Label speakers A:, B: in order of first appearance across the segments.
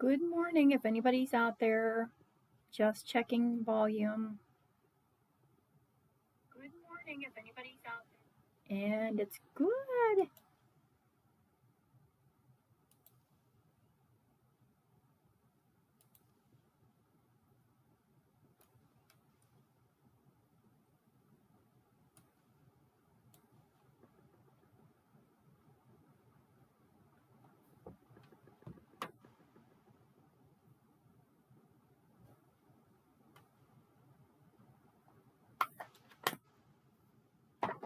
A: Good morning, if anybody's out there. Just checking volume. Good morning, if anybody's out there. And it's good.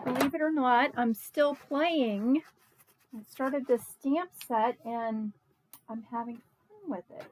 A: Believe it or not, I'm still playing. I started this stamp set and I'm having fun with it.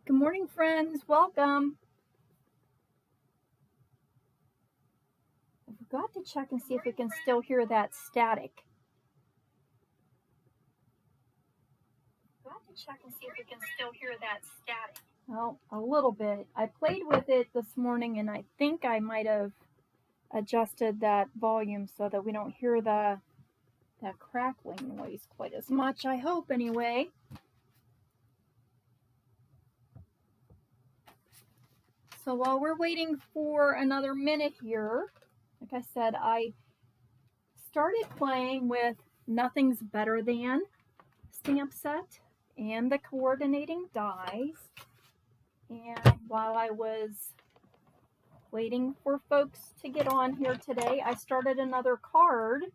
A: Good morning, friends. Welcome. I forgot to check and see if we can still hear that static. Well, a little bit. I played with it this morning and I think I might have adjusted that volume so that we don't hear that crackling noise quite as much, I hope anyway. So while we're waiting for another minute here, like I said, I started playing with Nothing's Better Than stamp set and the coordinating dies. And while I was waiting for folks to get on here today, I started another card.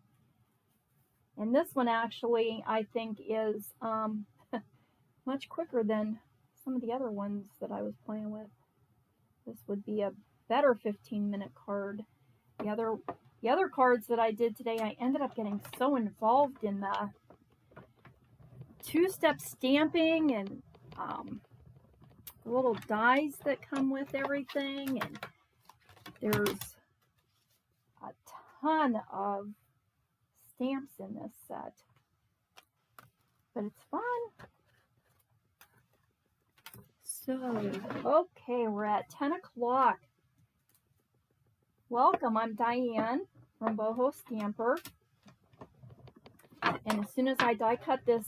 A: And this one actually, I think, is much quicker than some of the other ones that I was playing with. This would be a better 15-minute card. The other cards that I did today, I ended up getting so involved in the two-step stamping and the little dies that come with everything. And there's a ton of stamps in this set. But it's fun. So, okay, we're at 10 o'clock. Welcome, I'm Diane from BohoStamper. And as soon as I die cut this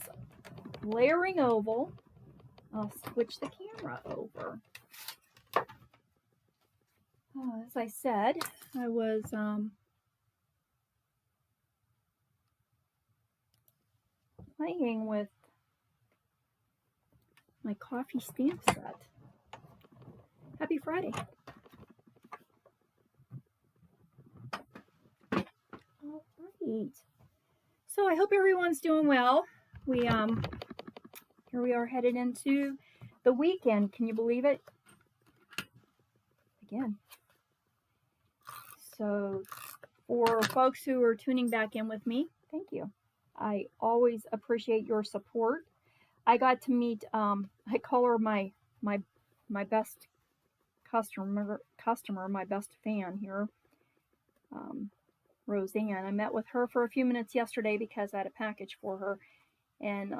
A: layering oval, I'll switch the camera over. As I said, I was playing with my coffee stamp set. Happy Friday. All right. So I hope everyone's doing well. Here we are headed into the weekend. Can you believe it? Again. So for folks who are tuning back in with me, thank you. I always appreciate your support. I got to meet, I call her my best customer, my best fan here, Roseanne. I met with her for a few minutes yesterday because I had a package for her, and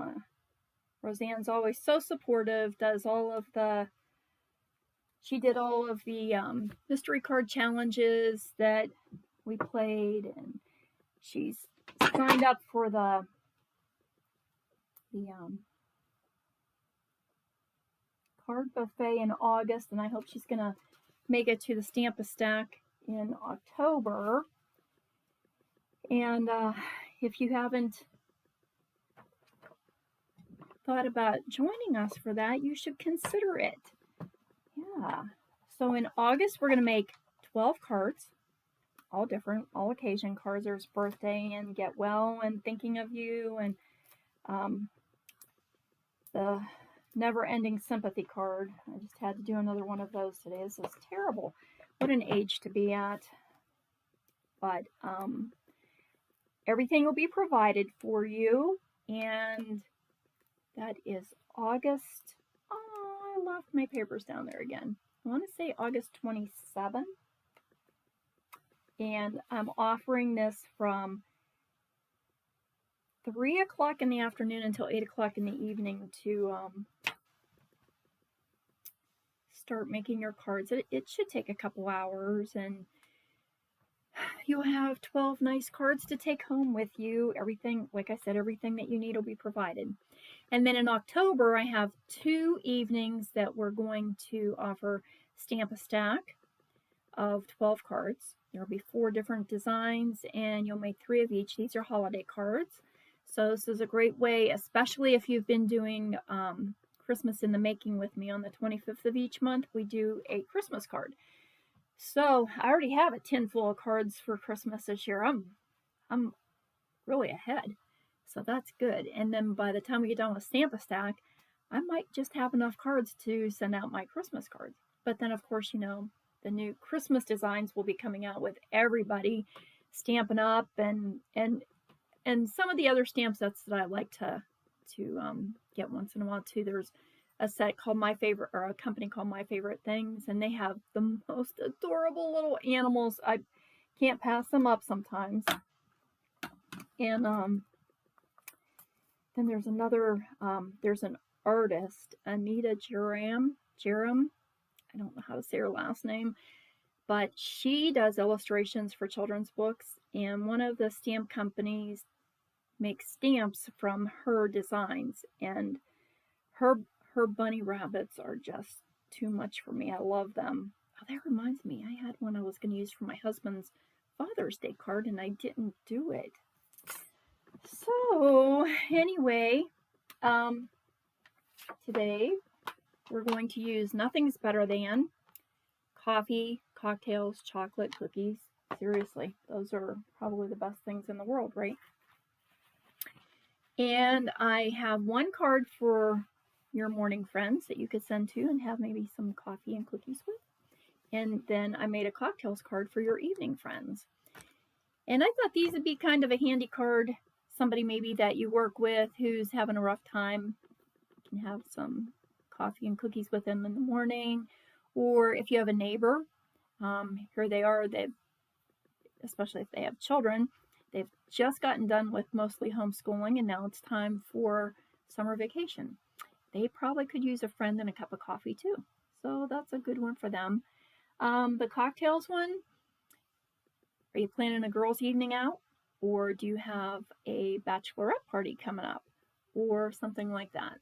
A: Roseanne's always so supportive, she did all of the mystery card challenges that we played, and she's signed up for the card buffet in August, and I hope she's gonna make it to the Stamp-A-Stack in October. And if you haven't thought about joining us for that, you should consider it. Yeah. So in August, we're gonna make 12 cards, all different, all occasion cards. There's birthday and get well and thinking of you, and the never-ending sympathy card. I just had to do another one of those today. This is terrible. What an age to be at. But everything will be provided for you, and that is August. Oh, I left my papers down there again. I want to say August 27th. And I'm offering this from 3 o'clock in the afternoon until 8 o'clock in the evening to start making your cards. It should take a couple hours, and you'll have 12 nice cards to take home with you. Everything, like I said, everything that you need will be provided. And then in October, I have 2 evenings that we're going to offer Stamp a Stack of 12 cards. There will be 4 different designs, and you'll make 3 of each. These are holiday cards. So this is a great way, especially if you've been doing Christmas in the making with me. On the 25th of each month, we do a Christmas card. So I already have a tin full of cards for Christmas this year. I'm really ahead. So that's good. And then by the time we get done with Stamp a Stack, I might just have enough cards to send out my Christmas cards. But then, of course, you know, the new Christmas designs will be coming out with everybody Stampin' Up! and some of the other stamp sets that I like to get once in a while too. There's a set called My Favorite, or a company called My Favorite Things, and they have the most adorable little animals. I can't pass them up sometimes. And then there's another, there's an artist, Anita Jerem. I don't know how to say her last name, but she does illustrations for children's books, and one of the stamp companies makes stamps from her designs, and her bunny rabbits are just too much for me. I love them. Oh, that reminds me, I had one I was going to use for my husband's Father's Day card, and I didn't do it. So anyway, today we're going to use Nothing's Better Than coffee, cocktails, chocolate, cookies. Seriously, those are probably the best things in the world, right? And I have 1 card for your morning friends that you could send to and have maybe some coffee and cookies with. And then I made a cocktails card for your evening friends. And I thought these would be kind of a handy card. Somebody maybe that you work with who's having a rough time, you can have some coffee and cookies with them in the morning. Or if you have a neighbor, here they are, especially if they have children, they've just gotten done with mostly homeschooling, and now it's time for summer vacation. They probably could use a friend and a cup of coffee too. So that's a good one for them. The cocktails one, are you planning a girls' evening out? Or do you have a bachelorette party coming up? Or something like that.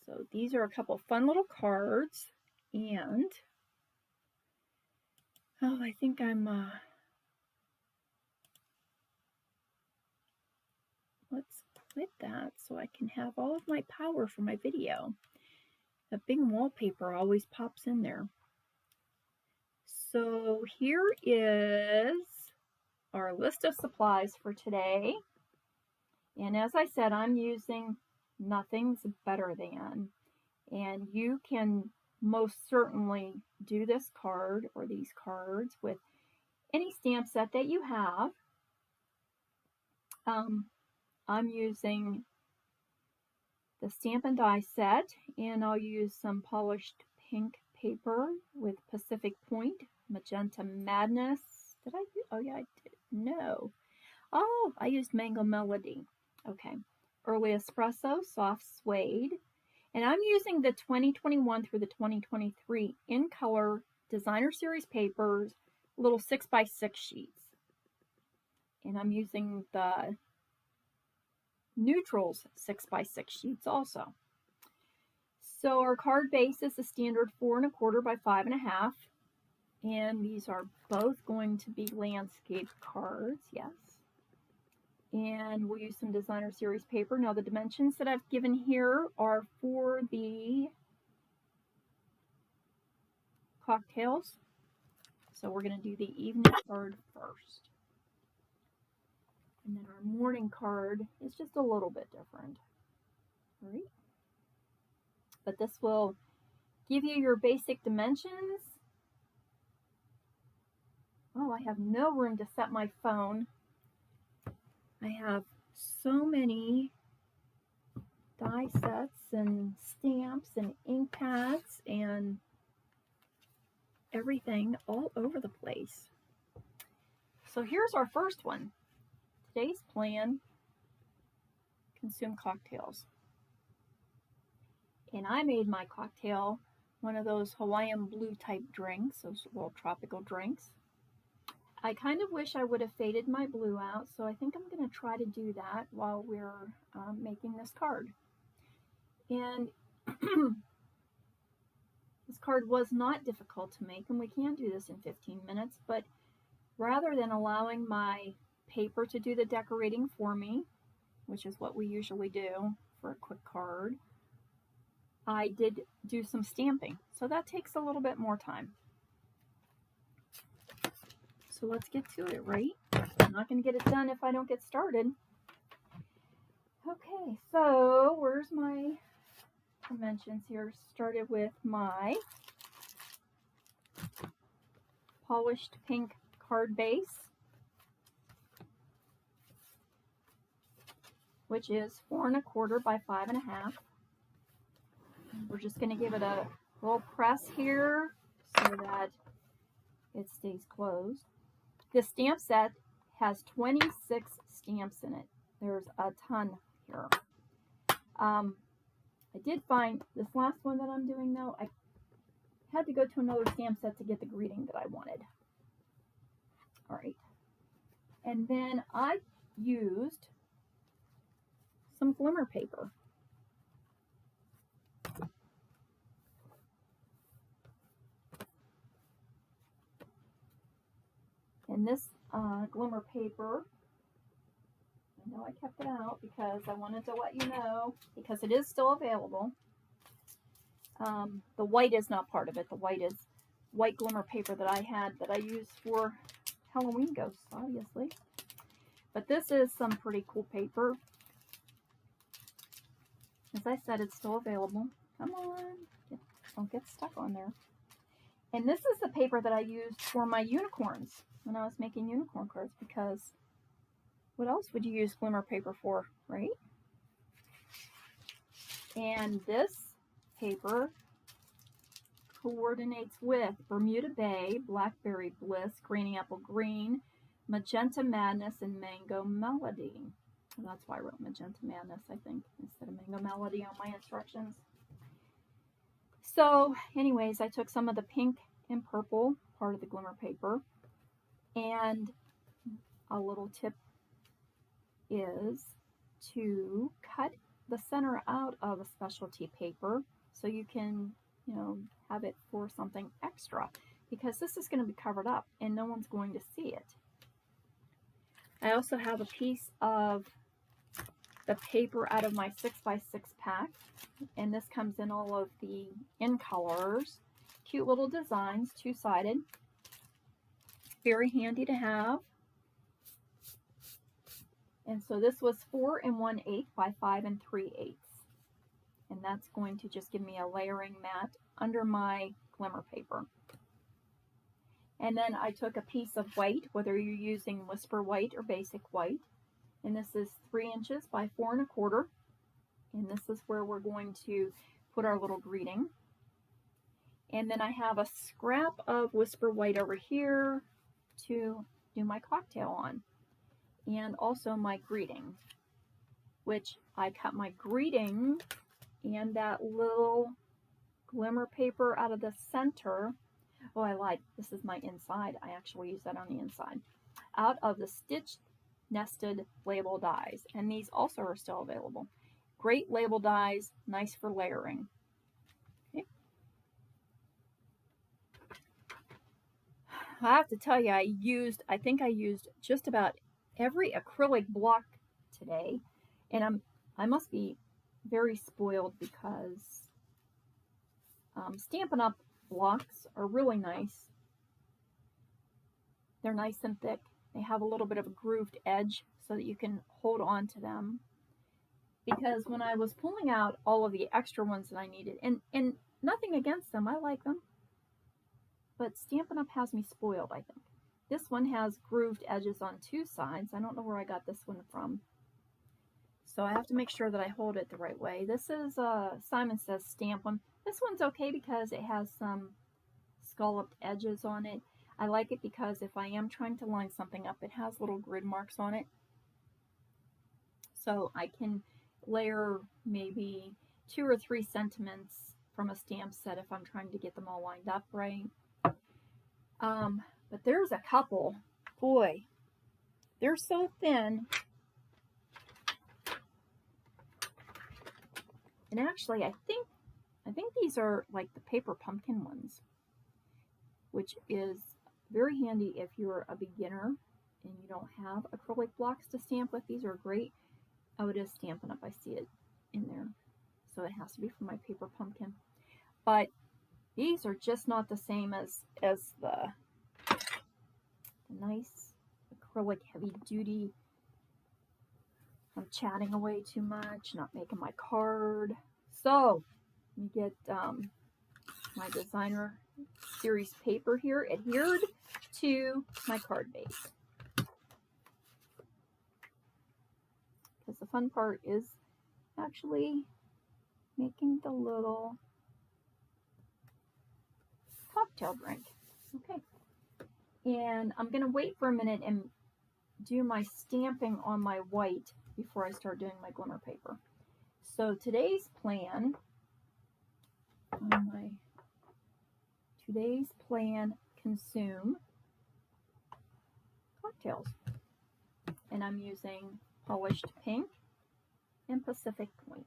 A: So these are a couple fun little cards. And, oh, I think I'm, let's quit that so I can have all of my power for my video. The Bing wallpaper always pops in there. So here is our list of supplies for today. And as I said, I'm using Nothing's Better Than. And you can most certainly do this card or these cards with any stamp set that you have. I'm using the Stamp and Die set, and I'll use some polished pink paper with Pacific Point, Magenta Madness. Did I use? Oh yeah, I did. No. Oh, I used Mango Melody. Okay. Early Espresso, Soft Suede. And I'm using the 2021 through the 2023 in color designer series papers, little 6x6 sheets. And I'm using the neutrals 6x6 sheets also. So our card base is a standard 4 1/4 by 5 1/2. And these are both going to be landscape cards, yes. And we'll use some designer series paper. Now the dimensions that I've given here are for the cocktails. So we're going to do the evening card first. And then our morning card is just a little bit different. All right. But this will give you your basic dimensions. Oh, I have no room to set my phone. I have so many die sets and stamps and ink pads, and everything all over the place. So here's our first one. Today's plan, consume cocktails. And I made my cocktail one of those Hawaiian blue type drinks, those little tropical drinks. I kind of wish I would have faded my blue out, so I think I'm going to try to do that while we're making this card. And this card was not difficult to make, and we can do this in 15 minutes, but rather than allowing my paper to do the decorating for me, which is what we usually do for a quick card, I did do some stamping. So that takes a little bit more time. So let's get to it, right? I'm not going to get it done if I don't get started. Okay, so where's my dimensions here? Started with my polished pink card base, which is 4 1/4 by 5 1/2. We're just going to give it a little press here so that it stays closed. This stamp set has 26 stamps in it. There's a ton here. I did find this last one that I'm doing though, I had to go to another stamp set to get the greeting that I wanted. All right. And then I used some glimmer paper. And this glimmer paper, I know I kept it out because I wanted to let you know, because it is still available. The white is not part of it. The white is white glimmer paper that I had that I used for Halloween ghosts, obviously. But this is some pretty cool paper. As I said, it's still available. Come on, don't get stuck on there. And this is the paper that I used for my unicorns when I was making unicorn cards, because what else would you use glimmer paper for, right? And this paper coordinates with Bermuda Bay, Blackberry Bliss, Granny Apple Green, Magenta Madness, and Mango Melody. And that's why I wrote Magenta Madness, I think, instead of Mango Melody on my instructions. So anyways, I took some of the pink and purple part of the glimmer paper, and a little tip is to cut the center out of a specialty paper so you can, you know, have it for something extra, because this is going to be covered up and no one's going to see it. I also have a piece of the paper out of my 6x6 pack, and this comes in all of the in colors. Cute little designs, two-sided. Very handy to have. And so this was 4 1/8 by 5 3/8. And that's going to just give me a layering mat under my glimmer paper. And then I took a piece of white, whether you're using Whisper White or Basic White. And this is 3 inches by 4 1/4. And this is where we're going to put our little greeting. And then I have a scrap of Whisper White over here to do my cocktail on. And also my greeting, which I cut my greeting and that little glimmer paper out of the center. Oh, I lied. This is my inside. I actually use that on the inside. Out of the stitched nested label dies. And these also are still available. Great label dies, nice for layering. Okay. I have to tell you, I think I used just about every acrylic block today, and I must be very spoiled because Stampin' Up! Blocks are really nice. They're nice and thick. They have a little bit of a grooved edge so that you can hold on to them. Because when I was pulling out all of the extra ones that I needed, and nothing against them, I like them, but Stampin' Up! Has me spoiled, I think. This one has grooved edges on 2 sides. I don't know where I got this one from. So I have to make sure that I hold it the right way. This is Simon Says Stamp one. This one's okay because it has some scalloped edges on it. I like it because if I am trying to line something up, it has little grid marks on it. So I can layer maybe 2 or 3 sentiments from a stamp set if I'm trying to get them all lined up right. But there's a couple, boy, they're so thin. And actually, I think these are like the paper pumpkin ones, which is very handy if you're a beginner and you don't have acrylic blocks to stamp with. These are great. Oh, it is Stampin' Up! I see it in there. So it has to be for my paper pumpkin. But these are just not the same as the nice acrylic heavy duty. I'm chatting away too much, not making my card. So you get my designer series paper here adhered to my card base. Because the fun part is actually making the little cocktail drink. Okay. And I'm going to wait for a minute and do my stamping on my white before I start doing my glimmer paper. So today's plan consume cocktails. And I'm using Polished Pink and Pacific Point.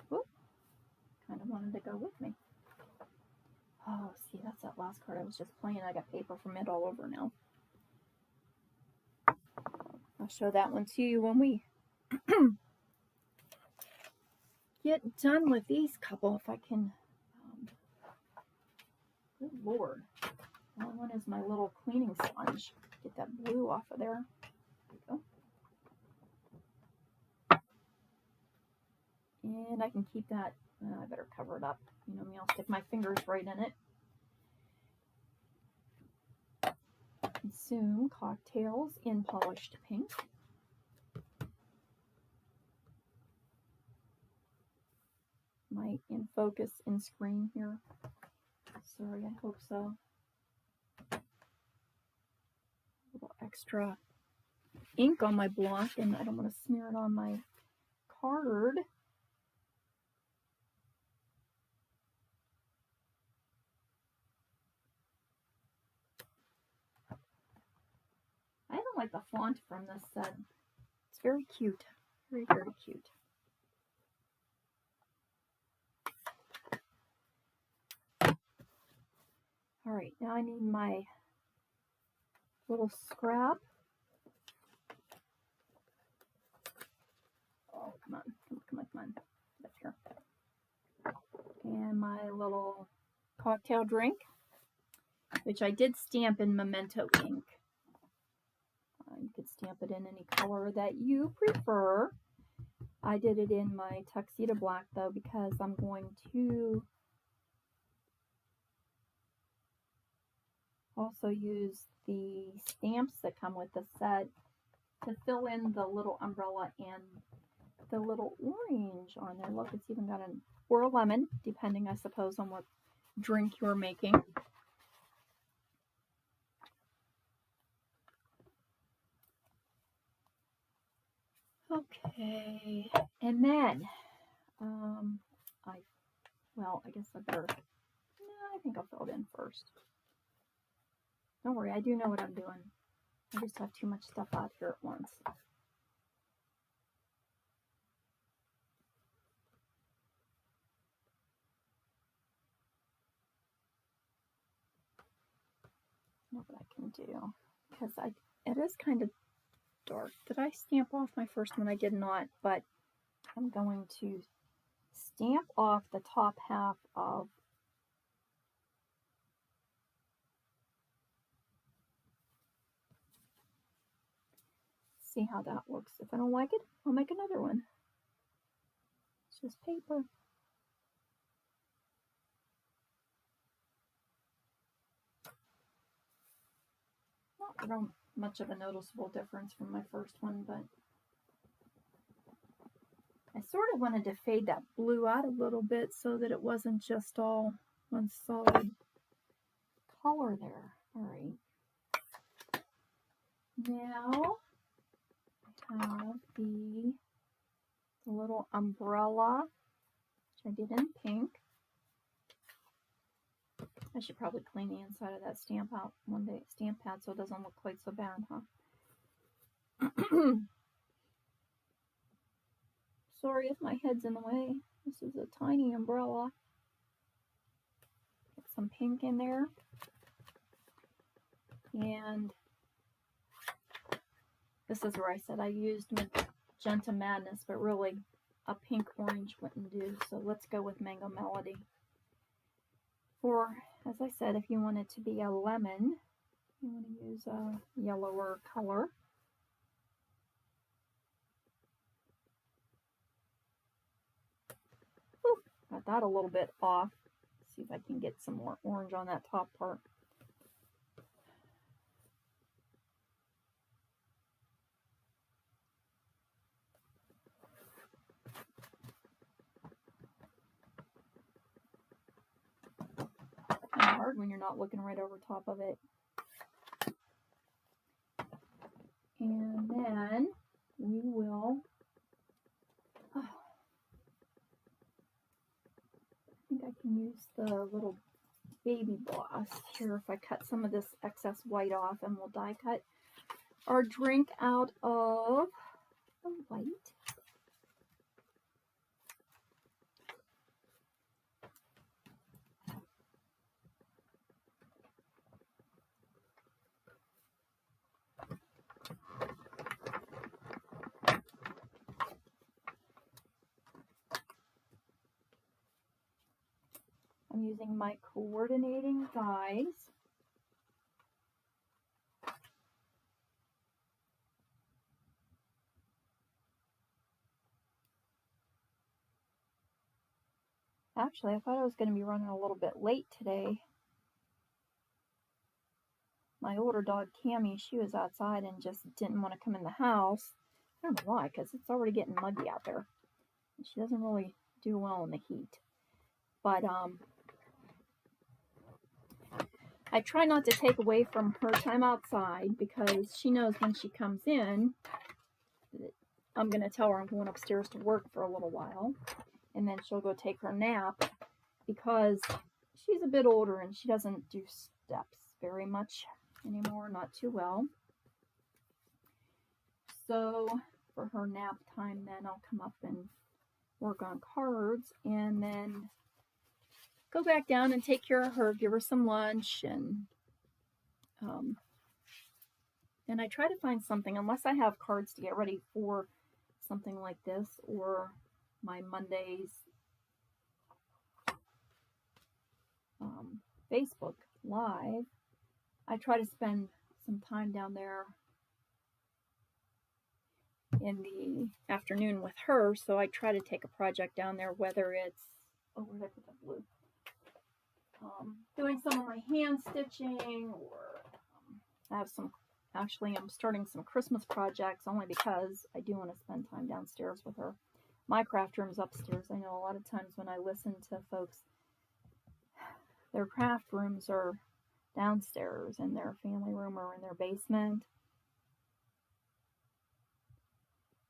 A: Whoop. Kind of wanted to go with me. Oh, see, that's that last card I was just playing. I got paper from it all over now. I'll show that one to you when we get done with these couple, if I can. Good Lord. That one is my little cleaning sponge. Get that blue off of there. There we go. And I can keep that. I better cover it up. You know me, I'll stick my fingers right in it. Consume cocktails in Polished Pink. Am I in focus in screen here? Sorry, I hope so. A little extra ink on my block, and I don't want to smear it on my card. I don't like the font from this set. It's very cute. Very, very cute. All right, now I need my little scrap. Oh, come on. Get up here. And my little cocktail drink, which I did stamp in Memento ink. You could stamp it in any color that you prefer. I did it in my tuxedo black though, because I'm going to also use the stamps that come with the set to fill in the little umbrella and the little orange on there. Look, it's even got an, or a lemon, depending I suppose on what drink you're making. Okay, and then I guess I better, no, I think I'll fill it in first. Don't worry, I do know what I'm doing. I just have too much stuff out here at once. Know what I can do, because it is kind of dark. Did I stamp off my first one? I did not, but I'm going to stamp off the top half of see how that looks. If I don't like it, I'll make another one. It's just paper. Not Not much of a noticeable difference from my first one, but I sort of wanted to fade that blue out a little bit so that it wasn't just all one solid color there. All right. Now I have the little umbrella, which I did in pink. I should probably clean the inside of that stamp out one day, stamp pad, so it doesn't look quite so bad, huh? Sorry if my head's in the way. This is a tiny umbrella. Get some pink in there. And this is where I said I used Magenta Madness, but really a pink orange wouldn't do. So let's go with Mango Melody. Or, as I said, if you want it to be a lemon, you want to use a yellower color. Ooh, got that a little bit off. Let's see if I can get some more orange on that top part. Kind of hard when you're not looking right over top of it. And then we will, I think I can use the little baby gloss here if I cut some of this excess white off, and we'll die cut our drink out of the white. I'm using my coordinating dies. Actually, I thought I was going to be running a little bit late today. My older dog, Cammie, she was outside and just didn't want to come in the house. I don't know why, because it's already getting muggy out there. She doesn't really do well in the heat. But I try not to take away from her time outside, because she knows when she comes in, I'm going to tell her I'm going upstairs to work for a little while, and then she'll go take her nap, because she's a bit older and she doesn't do steps very much anymore, not too well. So for her nap time, then I'll come up and work on cards, and then go back down and take care of her, give her some lunch, and I try to find something, unless I have cards to get ready for something like this, or my Mondays Facebook Live, I try to spend some time down there in the afternoon with her, so I try to take a project down there, whether it's, oh, where did I put that blue? Doing some of my hand stitching, or I have some, actually I'm starting some Christmas projects only because I do want to spend time downstairs with her. My craft room's upstairs. I know a lot of times when I listen to folks, their craft rooms are downstairs in their family room or in their basement.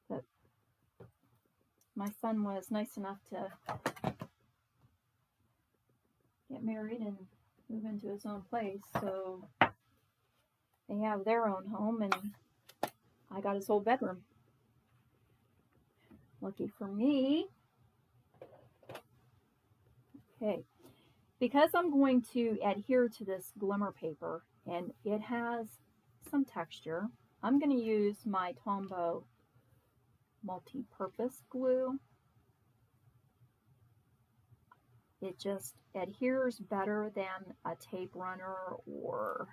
A: But my son was nice enough to get married and move into his own place, so they have their own home, and I got his whole bedroom. Lucky for me. Okay, because I'm going to adhere to this glimmer paper and it has some texture, I'm going to use my Tombow multi-purpose glue. It just adheres better than a tape runner or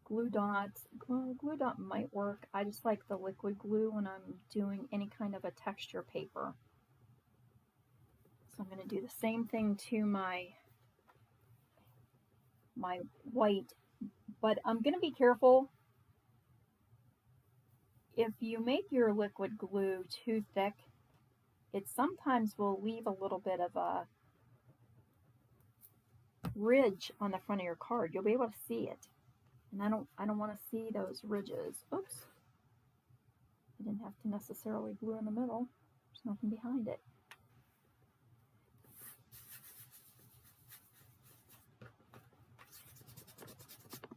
A: glue dots. Glue dot might work. I just like the liquid glue when I'm doing any kind of a texture paper. So I'm going to do the same thing to my my white, but I'm going to be careful. If you make your liquid glue too thick, it sometimes will leave a little bit of a ridge on the front of your card. You'll be able to see it. And I don't want to see those ridges. Oops. I didn't have to necessarily glue in the middle. There's nothing behind it.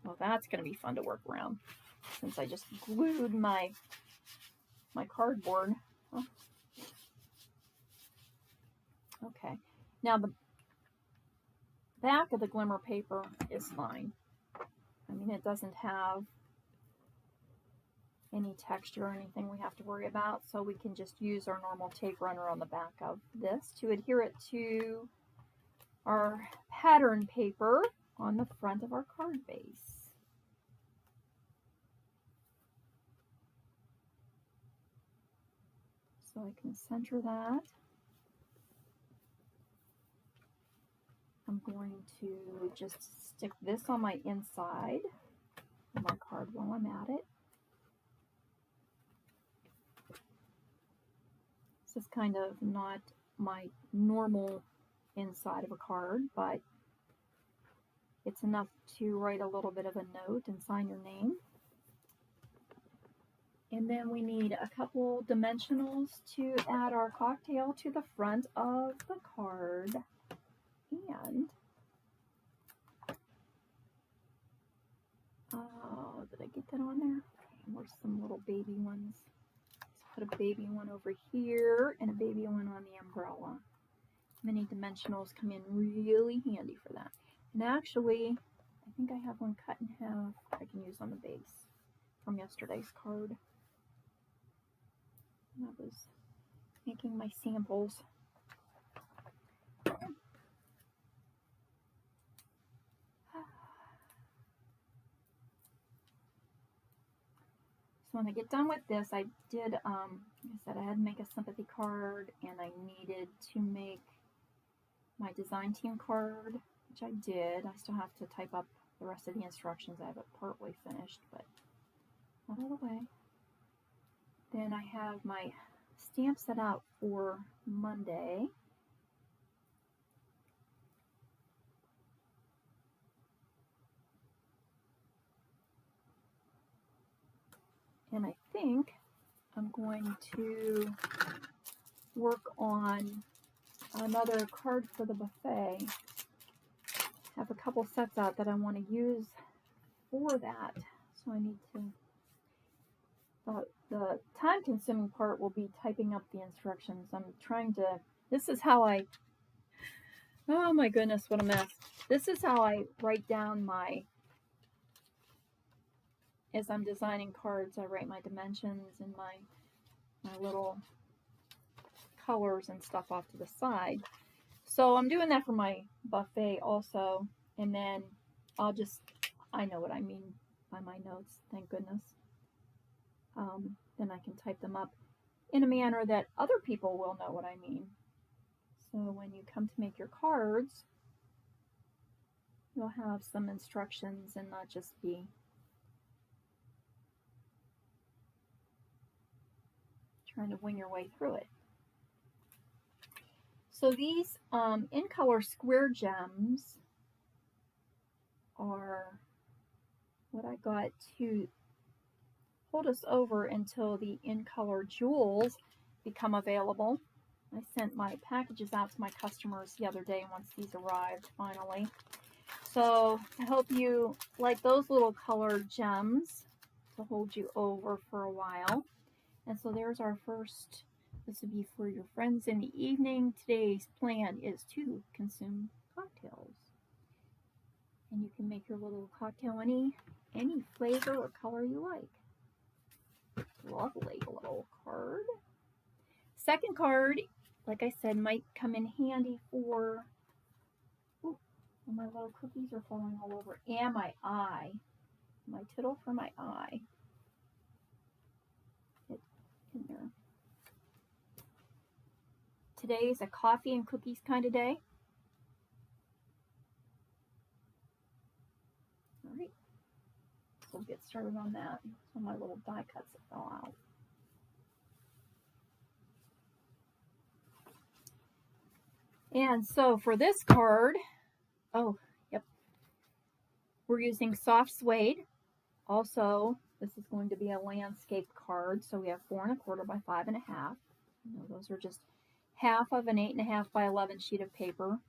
A: Well, that's going to be fun to work around since I just glued my cardboard. Oh. Okay. Now the back of the glimmer paper is fine. I mean, it doesn't have any texture or anything we have to worry about, so we can just use our normal tape runner on the back of this to adhere it to our pattern paper on the front of our card base. So I can center that. I'm going to just stick this on my inside of my card while I'm at it. This is kind of not my normal inside of a card, but it's enough to write a little bit of a note and sign your name. And then we need a couple dimensionals to add our cocktail to the front of the card. And did I get that on there? Okay, where's some little baby ones? Let's put a baby one over here and a baby one on the umbrella. Mini dimensionals come in really handy for that. And actually, I think I have one cut in half I can use on the base from yesterday's card. And I was making my samples. So when I get done with this, I did, like I said, I had to make a sympathy card, and I needed to make my design team card, which I did. I still have to type up the rest of the instructions. I have it partly finished, but not all the way. Then I have my stamp set out for Monday. And I think I'm going to work on another card for the buffet. I have a couple sets out that I want to use for that. So I need to, the time-consuming part will be typing up the instructions. I'm trying to, this is how I, oh my goodness, what a mess. This is how I write down my, as I'm designing cards, I write my dimensions and my little colors and stuff off to the side. So I'm doing that for my buffet also, and then I'll just, I know what I mean by my notes, thank goodness. Then I can type them up in a manner that other people will know what I mean. So when you come to make your cards, you'll have some instructions and not just be trying to wing your way through it. So these in color square gems are what I got to hold us over until the in color jewels become available. I sent my packages out to my customers the other day once these arrived finally. So I hope you like those little colored gems to hold you over for a while. And so there's our first. This would be for your friends in the evening. Today's plan is to consume cocktails. And you can make your little cocktail any flavor or color you like. Lovely little card. Second card, like I said, might come in handy for, ooh, my little cookies are falling all over, and my eye. My tittle for my eye. In there. Today's a coffee and cookies kind of day. we'll get started on that. So my little die cuts that fell out. And so for this card, oh, yep, we're using soft suede. Also, this is going to be a landscape card. So we have 4 1/4 by 5 1/2. You know, those are just half of an 8 1/2 by 11 sheet of paper,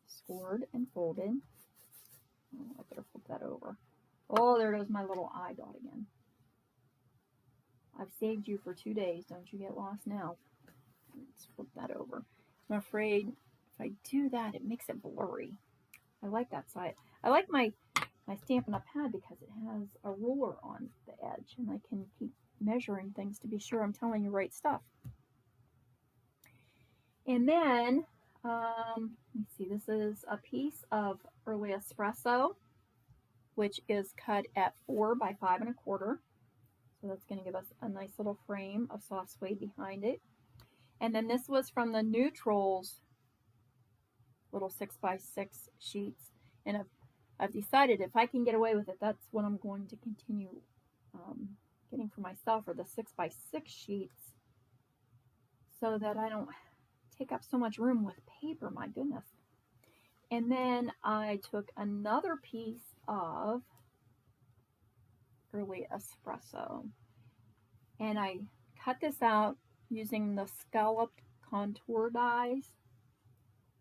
A: scored and folded. Oh, I better flip that over. Oh, there goes my little eye dot again. I've saved you for 2 days. Don't you get lost now. Let's flip that over. I'm afraid if I do that, it makes it blurry. I like that side. I like my Stampin' Up! Pad because it has a ruler on the edge, and I can keep measuring things to be sure I'm telling you right stuff. And then, let's see, this is a piece of early espresso, which is cut at 4 by 5 1/4. So that's going to give us a nice little frame of soft suede behind it. And then this was from the Neutrals little 6 by 6 sheets. And I've decided if I can get away with it, that's what I'm going to continue getting for myself, or the 6 by 6 sheets, so that I don't take up so much room with paper, my goodness. And then I took another piece of early espresso, and I cut this out using the scalloped contour dies,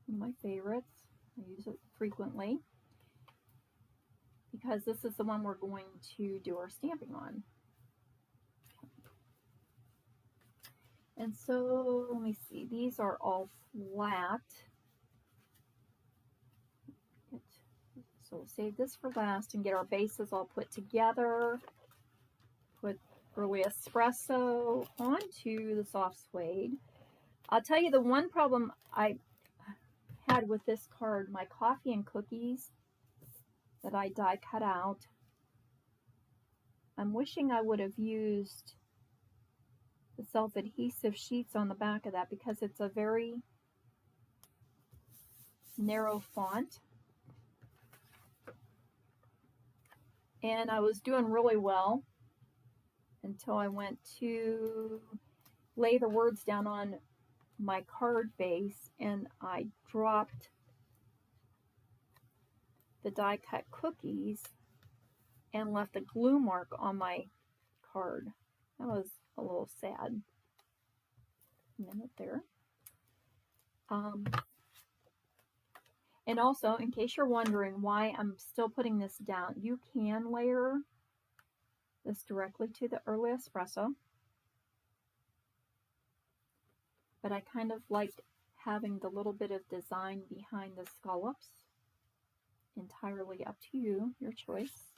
A: one of my favorites. I use it frequently because this is the one we're going to do our stamping on. And so let me see, these are all flat. So we'll save this for last and get our bases all put together. Put early espresso onto the soft suede. I'll tell you the one problem I had with this card, my coffee and cookies that I die cut out. I'm wishing I would have used the self-adhesive sheets on the back of that, because it's a very narrow font. And I was doing really well until I went to lay the words down on my card base, and I dropped the die cut cookies and left a glue mark on my card. That was a little sad. A minute there. And also, in case you're wondering why I'm still putting this down, you can layer this directly to the early espresso. But I kind of liked having the little bit of design behind the scallops. Entirely up to you, your choice.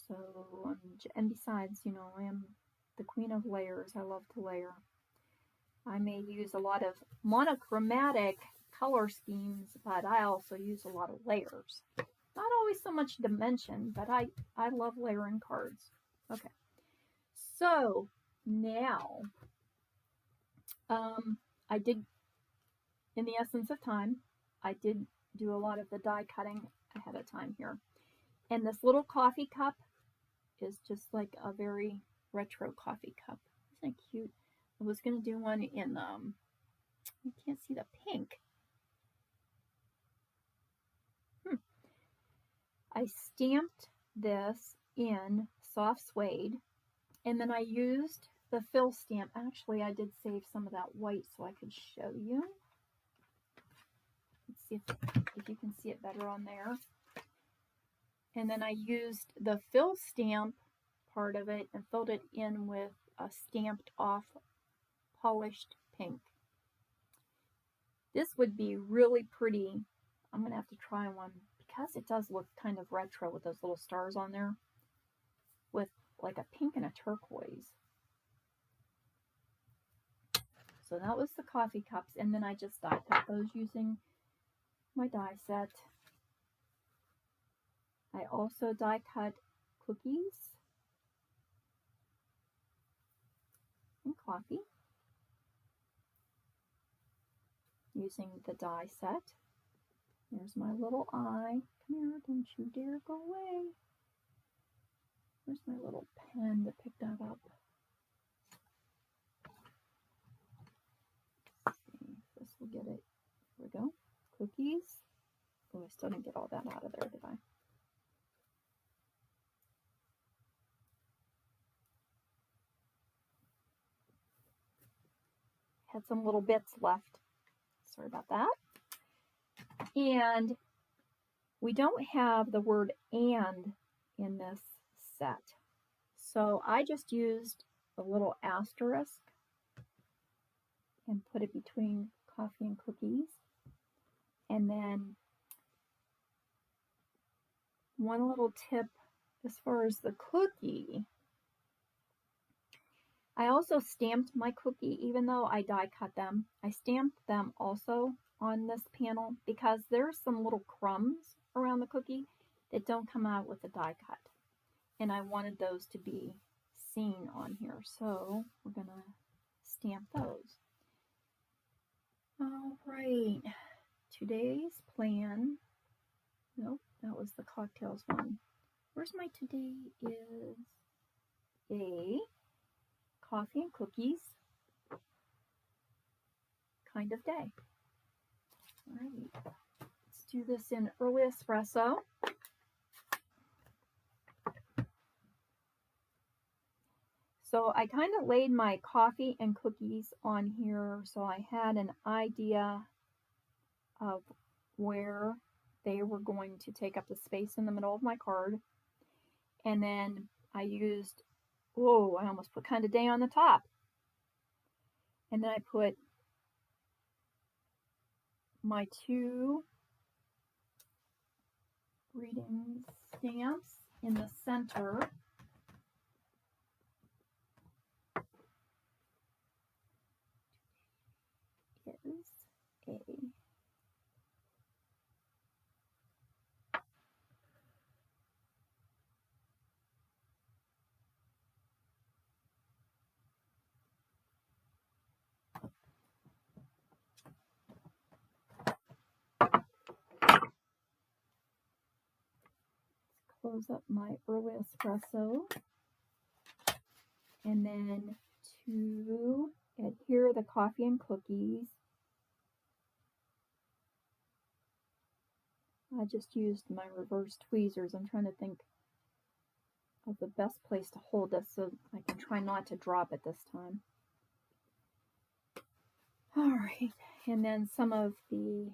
A: So, and besides, you know, I am the queen of layers. I love to layer. I may use a lot of monochromatic color schemes, but I also use a lot of layers. Not always so much dimension, but I love layering cards. Okay. So now, I did, in the essence of time, I did do a lot of the die cutting ahead of time here. And this little coffee cup is just like a very retro coffee cup. Isn't it cute? I was going to do one in, you can't see the pink. I stamped this in soft suede, and then I used the fill stamp. Actually, I did save some of that white so I could show you. Let's see if you can see it better on there. And then I used the fill stamp part of it and filled it in with a stamped off polished pink. This would be really pretty. I'm going to have to try one because it does look kind of retro with those little stars on there with like a pink and a turquoise. So that was the coffee cups, and then I just die cut those using my die set. I also die cut cookies and coffee using the die set. There's my little eye. Come here, don't you dare go away. Where's my little pen to pick that up? Let's see if this will get it. Here we go. Cookies. Oh, I still didn't get all that out of there, did I? Had some little bits left. Sorry about that. And we don't have the word "and" in this set. So I just used a little asterisk and put it between coffee and cookies. And then one little tip as far as the cookie. I also stamped my cookie, even though I die cut them. I stamped them also on this panel because there's some little crumbs around the cookie that don't come out with the die cut. And I wanted those to be seen on here. So we're going to stamp those. All right. Today's plan. Nope, that was the cocktails one. Where's my today is a coffee and cookies kind of day. All right, let's do this in early espresso. So I kind of laid my coffee and cookies on here so I had an idea of where they were going to take up the space in the middle of my card. And then I used, whoa, I almost put kind of day on the top. And then I put my 2 reading stamps in the center. Is a close up my early espresso, and then to adhere the coffee and cookies, I just used my reverse tweezers. I'm trying to think of the best place to hold this so I can try not to drop it this time. All right, and then some of the, you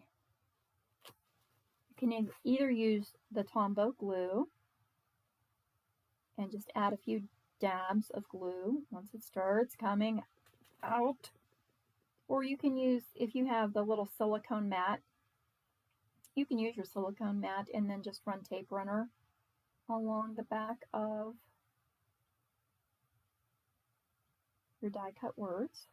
A: can either use the Tombow glue and just add a few dabs of glue once it starts coming out. Or you can use, if you have the little silicone mat, you can use your silicone mat and then just run tape runner along the back of your die cut words.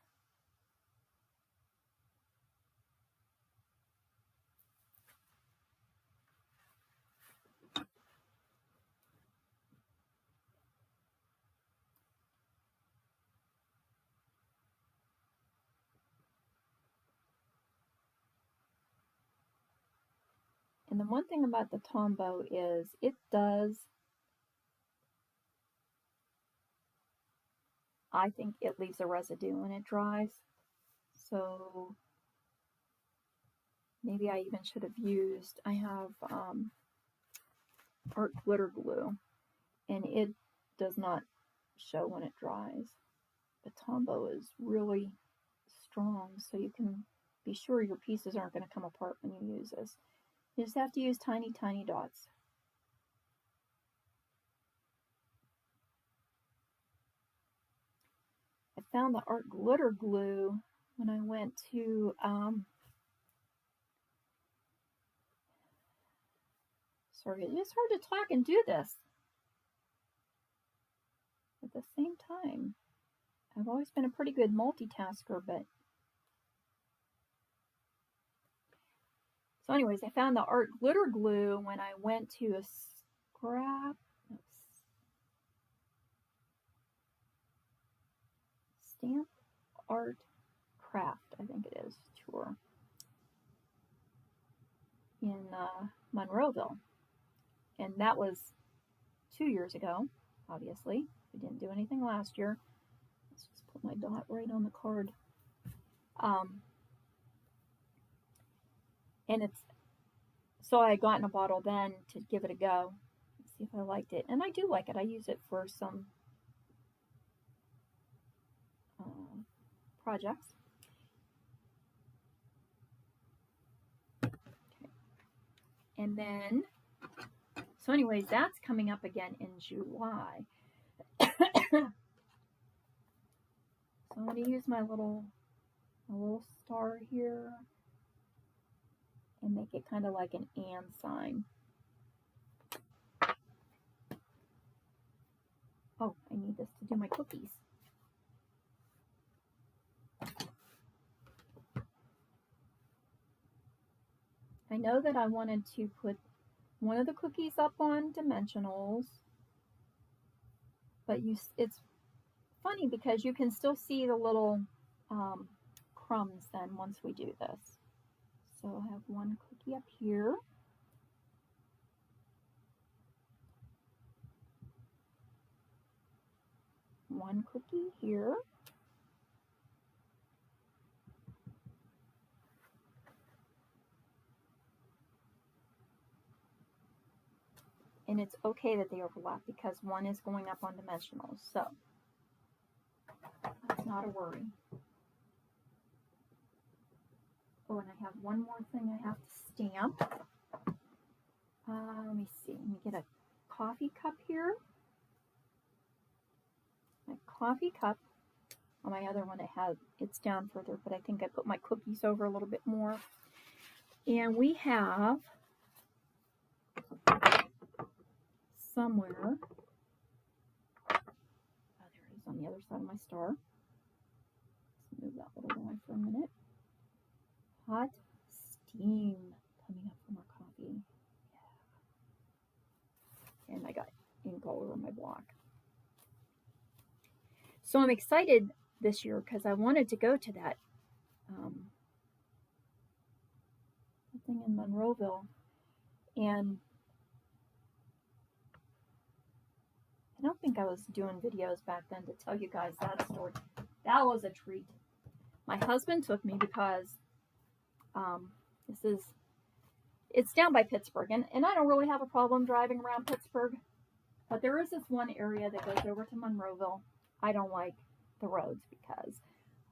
A: And the one thing about the Tombow is it does, I think it leaves a residue when it dries. So maybe I even should have used, I have art glitter glue, and it does not show when it dries. The Tombow is really strong, so you can be sure your pieces aren't going to come apart when you use this. You just have to use tiny, tiny dots. I found the art glitter glue when I went to, sorry, it's hard to talk and do this at the same time. I've always been a pretty good multitasker, but so anyways, I found the art glitter glue when I went to a stamp art craft, I think it is, tour. in Monroeville. And that was 2 years ago, obviously. We didn't do anything last year. Let's just put my dot right on the card. And it's, so I had gotten a bottle then to give it a go, see if I liked it. And I do like it. I use it for some projects. Okay. And then, so anyways, that's coming up again in July. So I'm going to use my little star here and make it kind of like an and sign. Oh, I need this to do my cookies. I know that I wanted to put one of the cookies up on dimensionals, but it's funny because you can still see the little crumbs then once we do this. So I have one cookie up here. One cookie here. And it's okay that they overlap because one is going up on dimensionals, so that's not a worry. Oh, and I have one more thing I have to stamp. Let me see. Let me get a coffee cup here. My coffee cup. On my other one, it's down further, but I think I put my cookies over a little bit more. And we have somewhere, oh, there it is on the other side of my star. Let's move that little guy for a minute. Hot steam coming up from our coffee. Yeah. And I got ink all over my block. So I'm excited this year because I wanted to go to that thing in Monroeville, and I don't think I was doing videos back then to tell you guys that story. That was a treat. My husband took me because it's down by Pittsburgh, and I don't really have a problem driving around Pittsburgh, but there is this one area that goes over to Monroeville. I don't like the roads because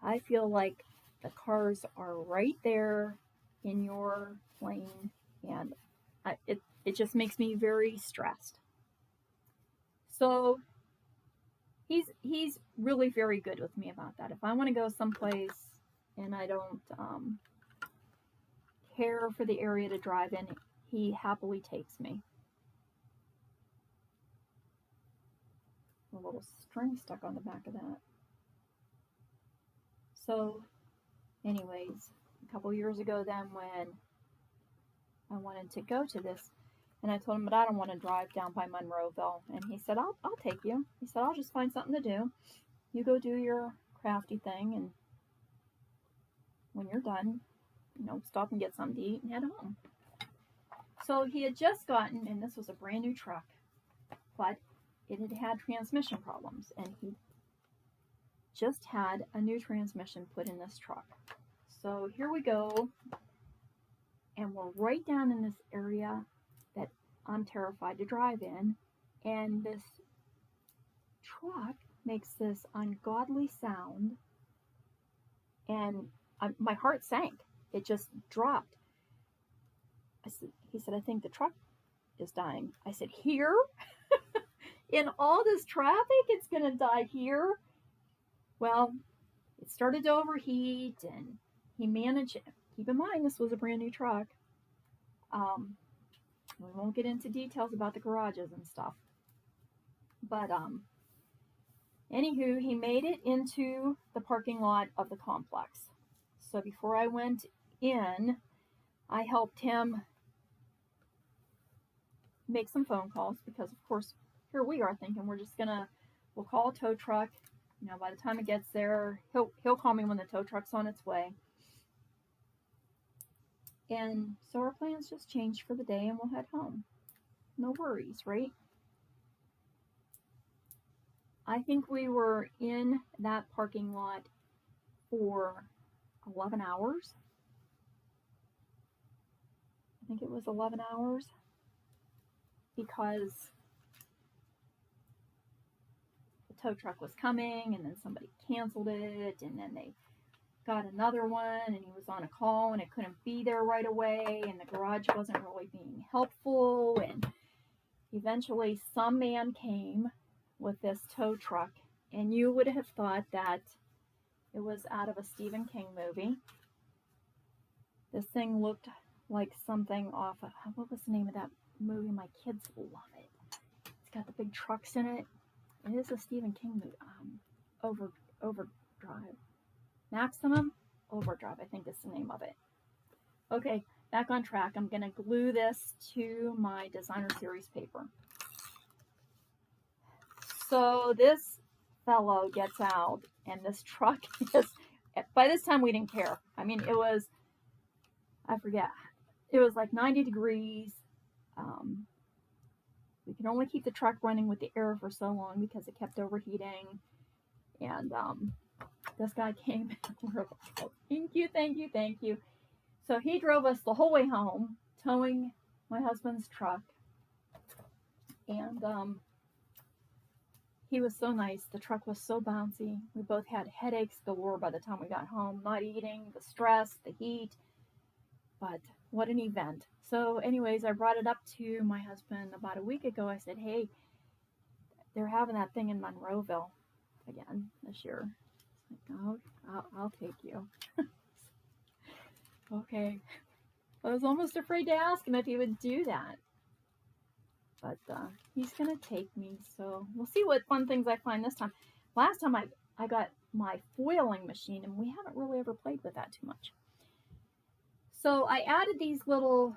A: I feel like the cars are right there in your lane, and it just makes me very stressed. So he's really very good with me about that. If I want to go someplace and I don't care for the area to drive in, he happily takes me. A little string stuck on the back of that. So anyways, a couple years ago then, when I wanted to go to this, and I told him, but I don't want to drive down by Monroeville. And he said, I'll take you. He said, I'll just find something to do. You go do your crafty thing, and when you're done, stop and get something to eat and head home. So he had just gotten, and this was a brand new truck, but it had transmission problems, and he just had a new transmission put in this truck. So here we go, and we're right down in this area that I'm terrified to drive in, and this truck makes this ungodly sound, and my heart sank. It just dropped. He said, I think the truck is dying. I said, here? In all this traffic, it's going to die here? Well, it started to overheat, and he managed it. Keep in mind, this was a brand new truck. We won't get into details about the garages and stuff. But, anywho, he made it into the parking lot of the complex. So before I went in, I helped him make some phone calls because, of course, here we are thinking we'll call a tow truck. By the time it gets there, he'll call me when the tow truck's on its way. And so our plans just changed for the day and we'll head home. No worries, right? I think we were in that parking lot for 11 hours. I think it was 11 hours because the tow truck was coming and then somebody canceled it and then they got another one and he was on a call and it couldn't be there right away and the garage wasn't really being helpful, and eventually some man came with this tow truck and you would have thought that it was out of a Stephen King movie. This thing looked like something off of, what was the name of that movie? My kids love it. It's got the big trucks in it. It is a Stephen King movie. Overdrive. Maximum Overdrive, I think is the name of it. Okay, back on track. I'm going to glue this to my designer series paper. So this fellow gets out and this truck is, by this time we didn't care. I mean, it was, I forget, it was like 90 degrees. We could only keep the truck running with the air for so long because it kept overheating. And this guy came and we're like, oh, thank you, thank you, thank you. So he drove us the whole way home, towing my husband's truck. And he was so nice. The truck was so bouncy. We both had headaches galore by the time we got home. Not eating, the stress, the heat. But what an event. So anyways, I brought it up to my husband about a week ago. I said, hey, they're having that thing in Monroeville again this year. It's like, oh, I'll take you. Okay. I was almost afraid to ask him if he would do that. But he's going to take me. So we'll see what fun things I find this time. Last time I got my foiling machine, and we haven't really ever played with that too much. So I added these little,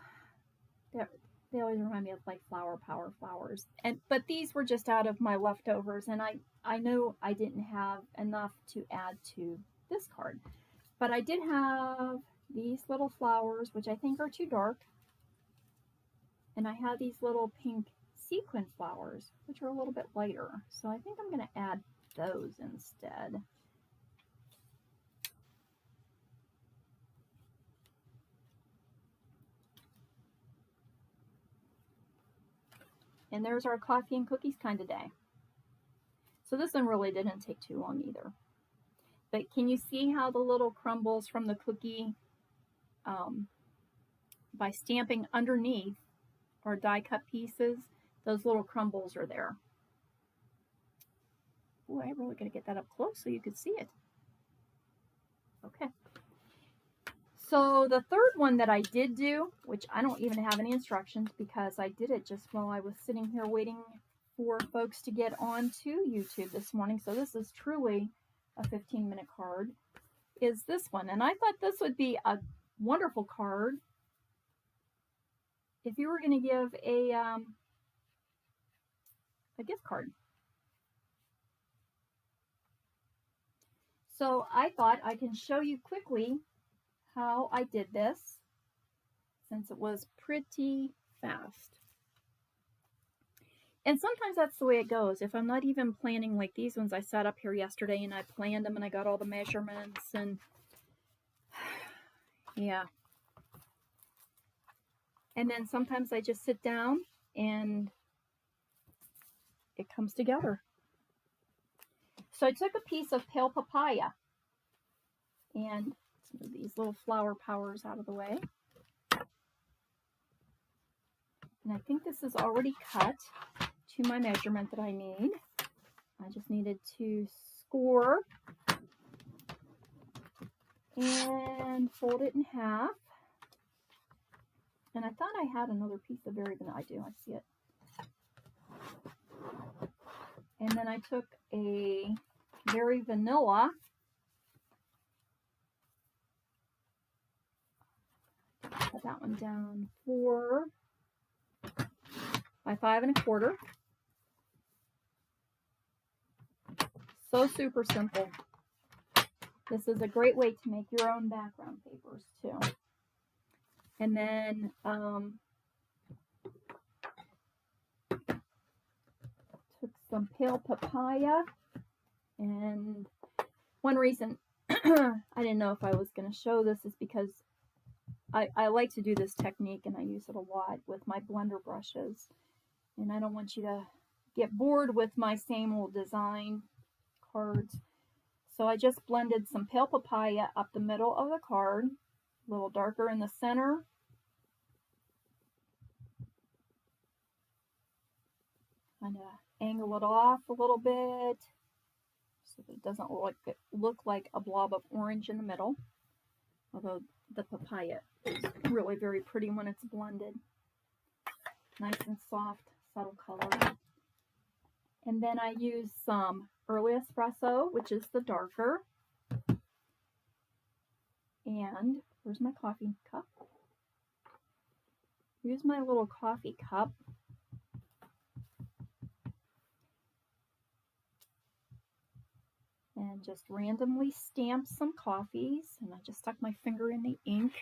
A: they always remind me of like Flower Power flowers. But these were just out of my leftovers, and I know I didn't have enough to add to this card. But I did have these little flowers, which I think are too dark. And I have these little pink sequin flowers, which are a little bit lighter. So I think I'm going to add those instead. And there's our coffee and cookies kind of day. So this one really didn't take too long either. But can you see how the little crumbles from the cookie, by stamping underneath or die cut pieces, those little crumbles are there. Boy, I really got to get that up close so you could see it. Okay. So the third one that I did do, which I don't even have any instructions because I did it just while I was sitting here waiting for folks to get onto YouTube this morning. So this is truly a 15-minute card, is this one. And I thought this would be a wonderful card if you were going to give a gift card. So I thought I can show you quickly how I did this, since it was pretty fast. And sometimes that's the way it goes. If I'm not even planning, like these ones, I sat up here yesterday and I planned them and I got all the measurements and yeah. And then sometimes I just sit down and it comes together. So I took a piece of pale papaya and move these little flower powers out of the way. And I think this is already cut to my measurement that I need. I just needed to score and fold it in half. And I thought I had another piece of berry vanilla. I do, I see it. And then I took a berry vanilla cut that one down 4 by 5 1/4. So super simple. This is a great way to make your own background papers too. And then took some pale papaya, and one reason I didn't know if I was going to show this is because I like to do this technique, and I use it a lot with my blender brushes, and I don't want you to get bored with my same old design cards. So I just blended some pale papaya up the middle of the card, a little darker in the center. Kind of angle it off a little bit so that it doesn't look like a blob of orange in the middle, although the papaya is really very pretty when it's blended. Nice and soft, subtle color. And then I use some early espresso, which is the darker. And where's my coffee cup? Use my little coffee cup. And just randomly stamp some coffees. And I just stuck my finger in the ink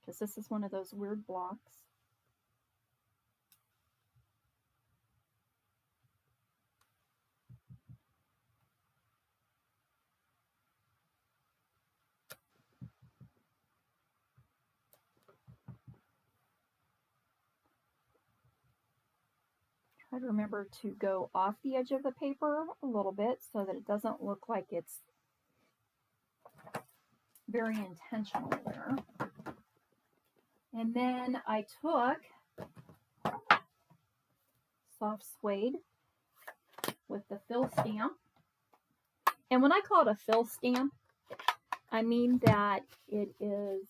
A: because this is one of those weird blocks. Try to remember to go off the edge of the paper a little bit so that it doesn't look like it's very intentional there. And then I took soft suede with the fill stamp. And when I call it a fill stamp, I mean that it is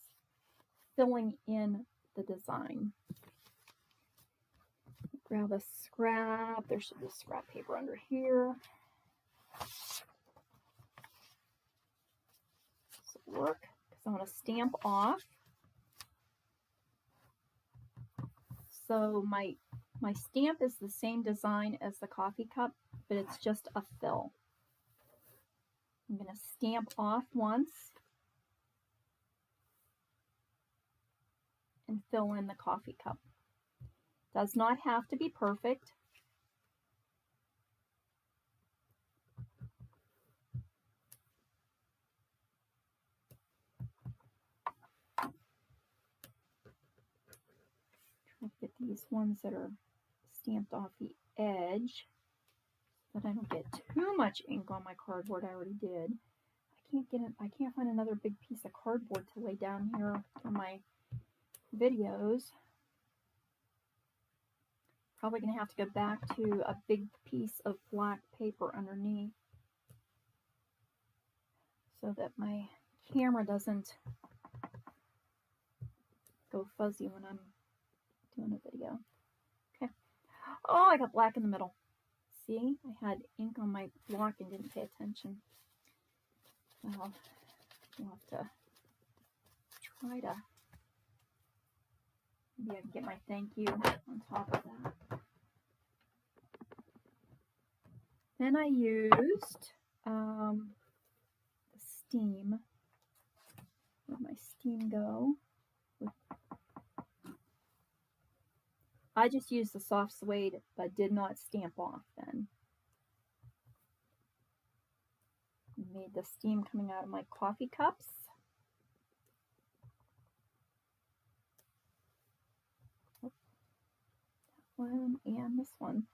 A: filling in the design. Grab a scrap. There should be scrap paper under here. This will work because I want to stamp off. So my stamp is the same design as the coffee cup, but it's just a fill. I'm going to stamp off once and fill in the coffee cup. Does not have to be perfect. Try to get these ones that are stamped off the edge, but I don't get too much ink on my cardboard. I already did. I can't find another big piece of cardboard to lay down here for my videos. Probably going to have to go back to a big piece of black paper underneath so that my camera doesn't go fuzzy when I'm doing a video. Okay. Oh, I got black in the middle. See, I had ink on my block and didn't pay attention. Well, I'll have to try to, maybe I can get my thank you on top of that. Then I used the steam. Where'd my steam go? I just used the soft suede, but did not stamp off then. Made the steam coming out of my coffee cups. That one and this one.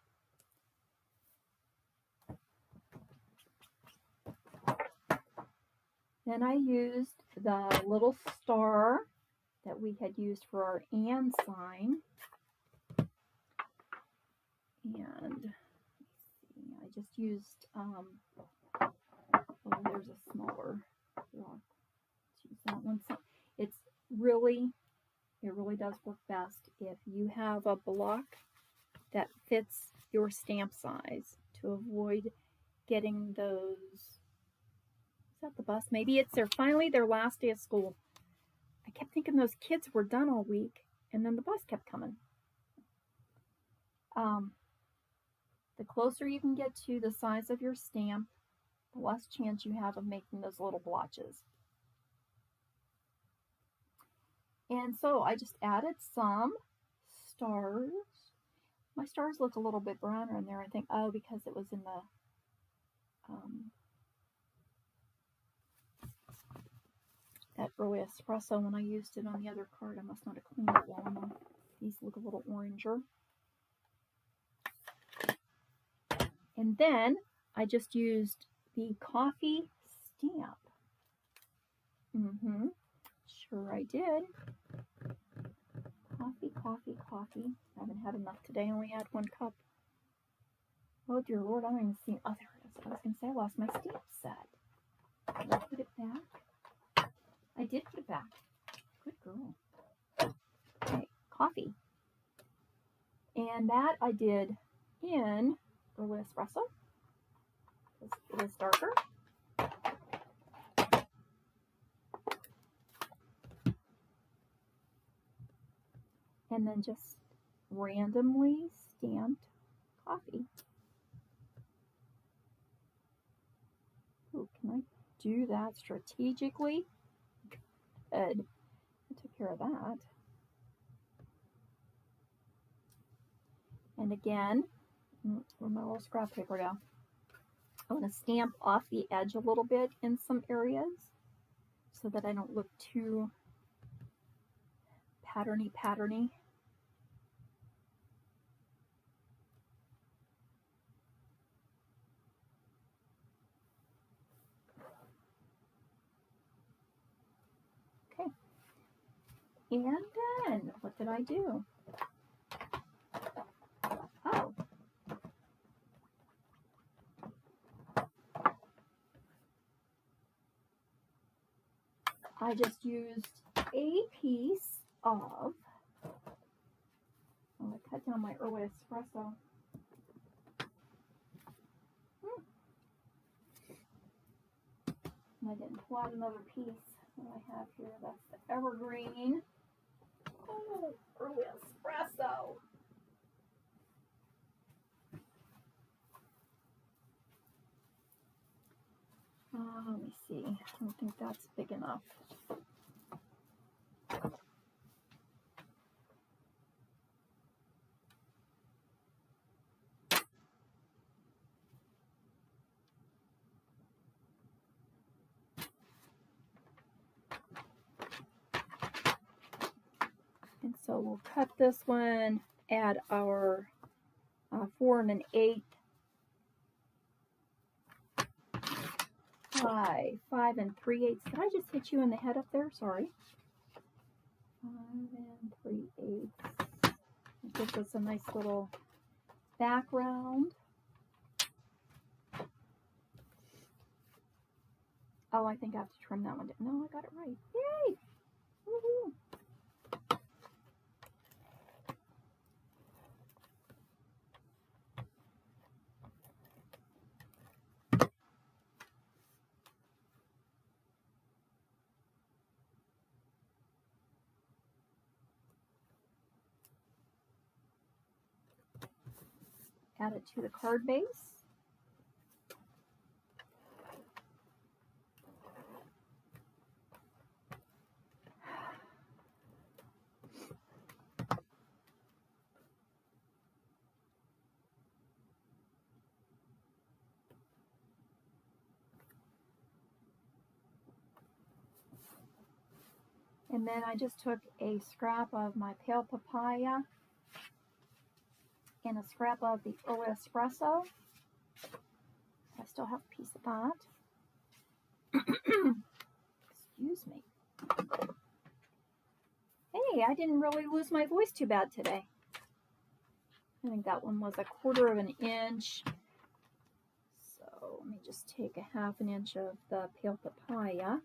A: Then I used the little star that we had used for our and sign. And I just used, oh, there's a smaller block. Let's use that one. So it really does work best if you have a block that fits your stamp size to avoid getting those. Is that the bus? Maybe it's finally their last day of school. I kept thinking those kids were done all week, and then the bus kept coming. The closer you can get to the size of your stamp, the less chance you have of making those little blotches. And so I just added some stars. My stars look a little bit browner in there, I think. Oh, because it was in the that early espresso when I used it on the other card. I must not have cleaned it well enough. These look a little oranger. And then I just used the coffee stamp. Sure I did. Coffee, coffee, coffee. I haven't had enough today. I only had 1 cup. Oh dear Lord, I don't even see. Oh, there it is. I was going to say I lost my stamp set. Did I put it back? I did put it back. Good girl. Okay, coffee. And that I did in early espresso. It is darker. And then just randomly stamped coffee. Ooh, can I do that strategically? Good. I took care of that. And again, where'd my little scrap paper go? I want to stamp off the edge a little bit in some areas so that I don't look too patterny. Okay. And then, what did I do? Oh. I just used a piece of, I cut down my early espresso. And I didn't pull out another piece that I have here. That's the evergreen. Oh, early espresso. Let me see. I don't think that's big enough. And so we'll cut this one, add our 4 1/8, 5 3/8. Did I just hit you in the head up there? Sorry. 5 3/8. It gives us a nice little background. Oh, I think I have to trim that one down. No, I got it right. Yay! Woohoo! Add it to the card base. And then I just took a scrap of my pale papaya and a scrap of the early espresso. I still have a piece of that. Excuse me. Hey, I didn't really lose my voice too bad today. I think that one was 1/4 of an inch. So let me just take a 1/2 inch of the pale papaya.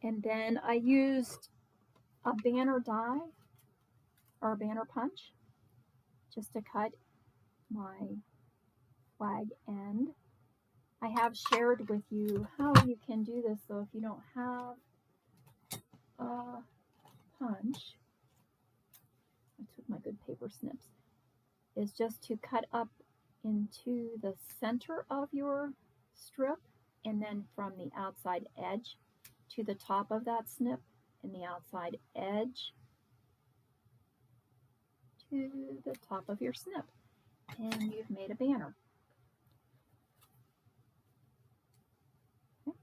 A: And then I used a banner die or a banner punch just to cut my flag end. I have shared with you how you can do this, though, if you don't have a punch. I took my good paper snips. Is just to cut up into the center of your strip, and then from the outside edge to the top of that snip, and the outside edge to the top of your snip, and you've made a banner. Okay.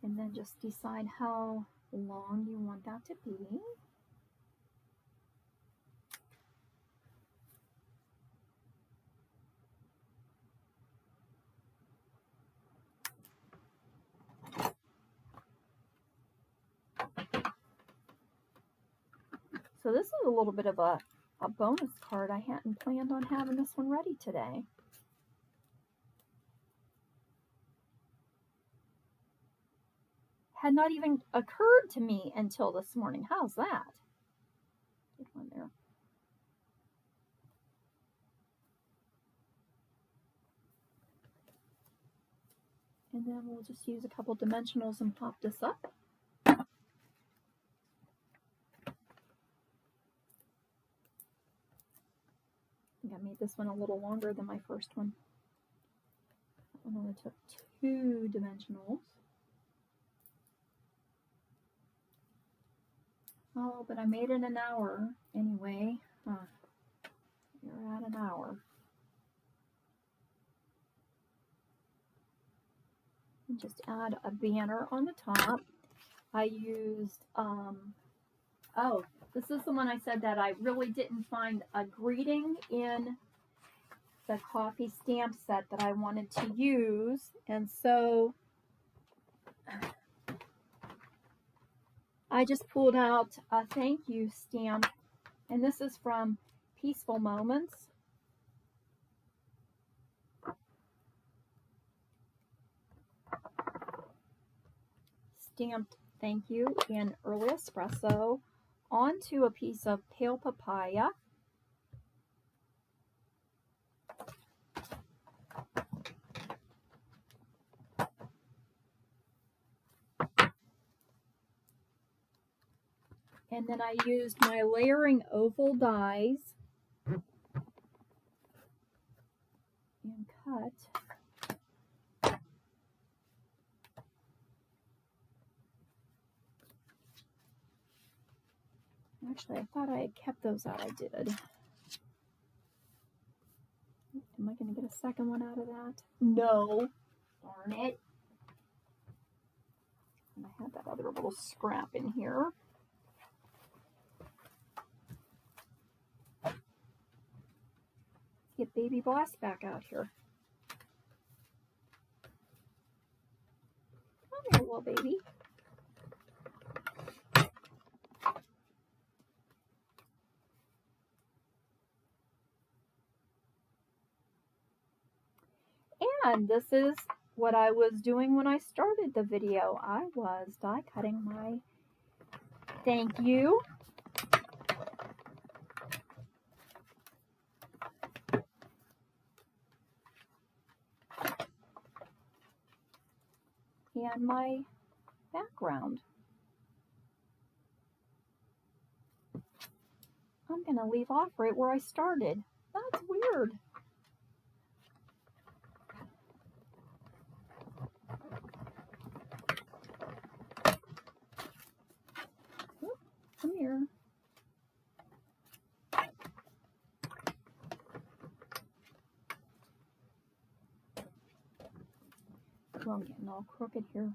A: And then just decide how long you want that to be. So this is a little bit of a bonus card. I hadn't planned on having this one ready today. Had not even occurred to me until this morning. How's that? Good one there. And then we'll just use a couple dimensionals and pop this up. I think I made this one a little longer than my first one. That one only took 2 dimensionals. Oh, but I made it an hour anyway. You're at an hour. And just add a banner on the top. I used, oh, this is the one I said that I really didn't find a greeting in the coffee stamp set that I wanted to use. And so I just pulled out a thank you stamp. And this is from Peaceful Moments. Stamped thank you in early espresso onto a piece of pale papaya. And then I used my layering oval dies and cut actually, I thought I had kept those out. I did. Am I going to get a second one out of that? No. Darn it. And I had that other little scrap in here. Let's get Baby Boss back out here. Come here, little baby. And this is what I was doing when I started the video. I was die cutting my thank you. And my background. I'm going to leave off right where I started. That's weird. Oh, come here. Oh, I'm getting all crooked here.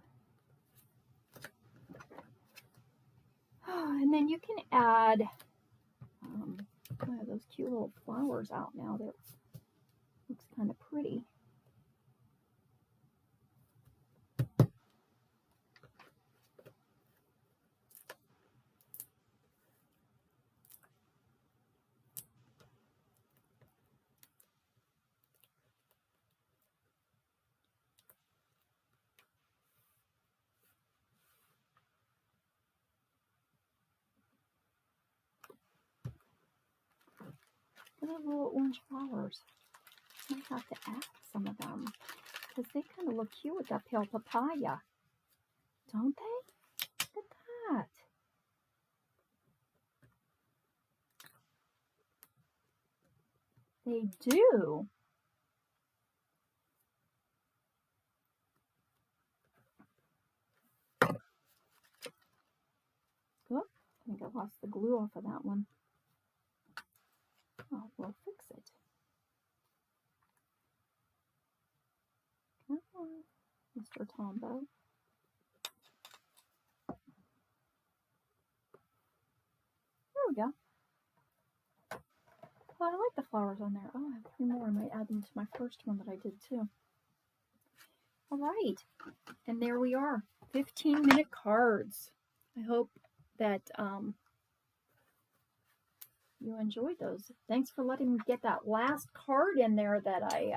A: And then you can add I have those cute little flowers out now. That looks kind of pretty. Look at the little orange flowers. I might have to add some of them because they kind of look cute with that pale papaya, don't they? Look at that. They do. Oh, I think I lost the glue off of that one. Oh, we'll fix it. Come on, Mr. Tombo. There we go. Oh, I like the flowers on there. Oh, I have 3 more. I might add them to my first one that I did too. All right, and there we are, 15-minute cards. I hope that you enjoyed those. Thanks for letting me get that last card in there that I,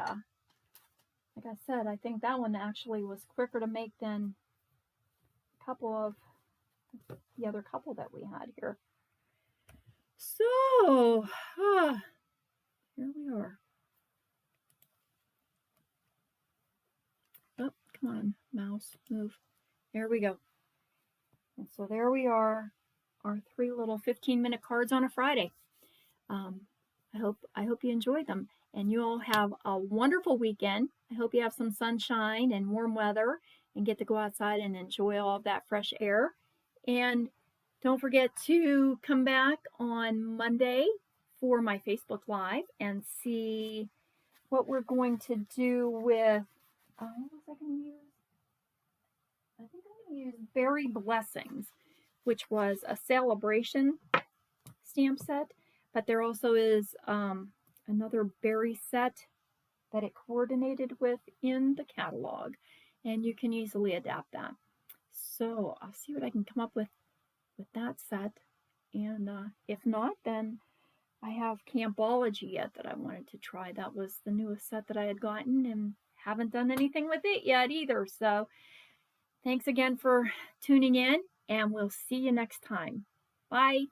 A: like I said, I think that one actually was quicker to make than a couple of the other couple that we had here. So, here we are. Oh, come on, mouse, move. There we go. And so there we are, our 3 little 15-minute cards on a Friday. I hope you enjoyed them, and you all have a wonderful weekend. I hope you have some sunshine and warm weather and get to go outside and enjoy all of that fresh air. And don't forget to come back on Monday for my Facebook Live and see what we're going to do with, what was I going to use? I think I'm going to use Berry Blessings, which was a celebration stamp set. But there also is another berry set that it coordinated with in the catalog, and you can easily adapt that. So I'll see what I can come up with that set, and if not, then I have Campology yet that I wanted to try. That was the newest set that I had gotten, and haven't done anything with it yet either. So thanks again for tuning in, and we'll see you next time. Bye.